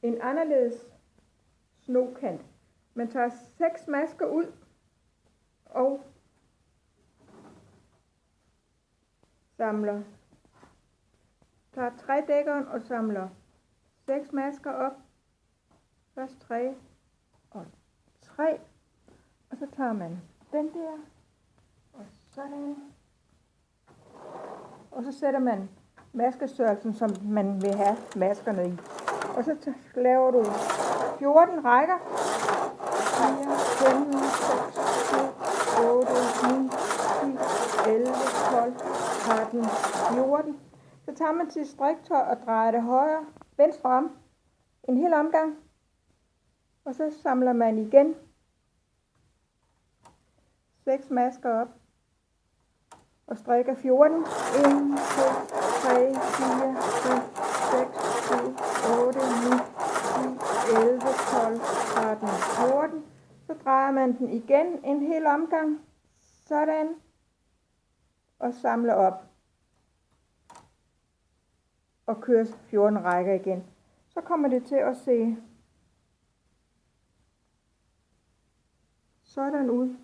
en anderledes snokant. Man tager 6 masker ud og samler. Tager trædækkeren og samler 6 masker op. Først 3 og 3. Og så tager man den der. Og sådan. Og så sætter man maskestørrelsen, som man vil have maskerne i. Og så laver du 14 rækker. 4, 5, 6, 7, 8, 9, 10, 11, 12, 13, 14. Så tager man til striktøj og drejer det højre, venstre om. En hel omgang. Og så samler man igen 6 masker op. Og strikker 14. 1, 2, 3, 4, 5, 6, 7, 8, 9, 10, 11, 12, 13, 14. Så drejer man den igen en hel omgang. Sådan. Og samler op. Og kører 14 rækker igen. Så kommer det til at se sådan ud.